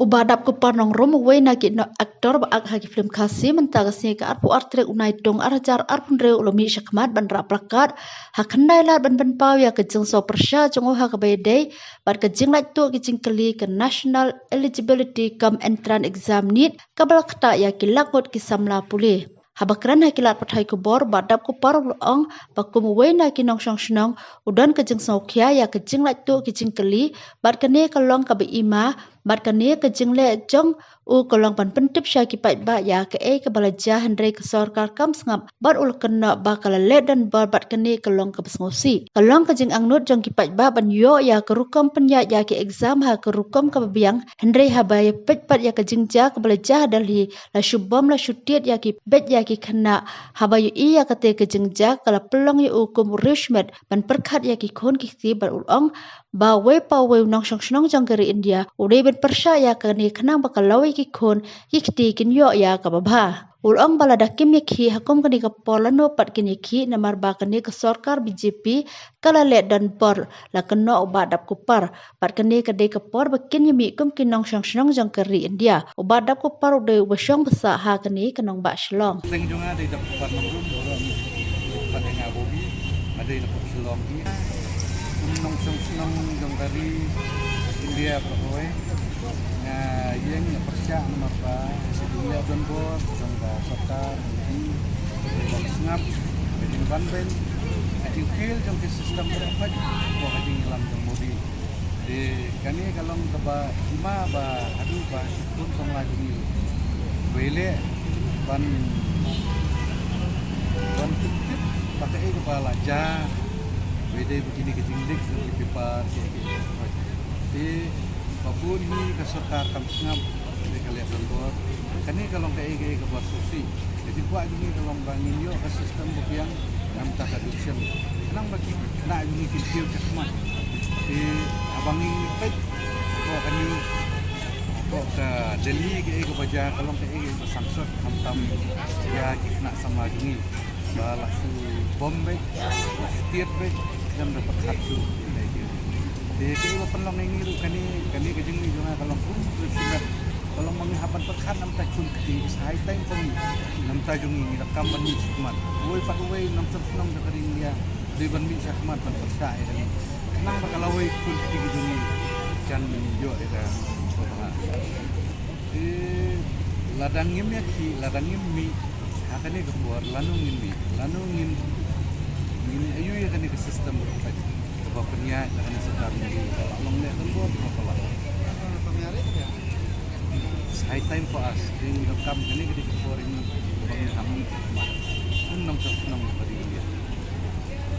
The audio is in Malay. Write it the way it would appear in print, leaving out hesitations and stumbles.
Ubadap ko parnong rom way na no aktor ba ag hagi film kasi mentagasnya ka arpu artrek unai dong arajar arpun reu lomi syakmat ban raplakat hakandai lat ban pau ya kejeng so persya jongo ha kabede bar kejeng lait tu kejeng keli ke national eligibility come entrance exam nit kabal kata ya kilakot kisamla pulih habakran hakilat pathai ko bor badap ko parong ong bakum way na kinong syong shnong udan kejeng so kya ya kejeng lait tu kejeng keli bar kene kalong kabe ima mat kane ke jingle jong u kolong pan pentip sya ki pai ba ya ke balaja handre ke sarkar kam sngap bar ul kena ba kala le dan bar bat kane kolong ke besngosi kolong ke jing angnut jong ki pai ba ban yo ya ke rukom penya ya ke exam ha ke rukom ke biang handre ha ba ya pet pat ya ke jingja ke balaja dalhi la shubom la shutiet ya ki bet ya ki kena ha ba yu i ya ke jingja kala pelong yu ukum rishmet ban perkhat ya ki khon ki ti bar ul ong ba we pa we nong shong shnong jong keri India ude ben persya ya kani kenang bakal lawi ki khon ki kin yo ya ka babha ulong bala dakim ye khi hakom kani ka polano pat kini khi namar ba kani ka sarkar BJP kala le dan por la kena ubadap kupar pat kani ka de ka por bakin yemi kum kinong shong shnong jong keri India ubadap kupar ude ubashong basa ha kani kanong ba shlong teng jonga de dap kupar nong rum orang padenga bobi ade na shlong ni nong shnong jong keri India prohoy na yang persya nomor ba sedia dan bor jong ba sarkar di sngap di banben di feel jong ke sistem berapa ko hadi lam jong modi de kani kalong ba ima ba adu ba pun song lagi ni wele ban tip pakai kepala ja wede begini ketingdik di pipa di babun ni ke sarkar kam sngap de kalian bor kani kalong ke buat susi jadi buat gini kalong bangin yo ke sistem bukiang yang tak adoption kenang bagi kena gini kecil cakmat di abangi pet ko kani ko ke Delhi ke baja kalong ke sangsot hantam ya kena sama gini balah su Bombay setiap baik dan dapat hatsu de ke penlong ngiru kani kejeng ni jona kalong silat kalau menghapan perkan nam ta kun keti sai time pun nam ta jungi ni rakam ban ni sikmat woi pak woi nam senang da kering dia de ban mi sakmat ban persa ya kenang bakal woi kun keti jungi kan yo eta ladang ngim ya ki ladang ngim mi hakane ke buar lanu ngim ayu ya kan ke sistem berapa ke penya kan sekarang ni long le kan buat apa high time for us. Ini rekam ini kita foreign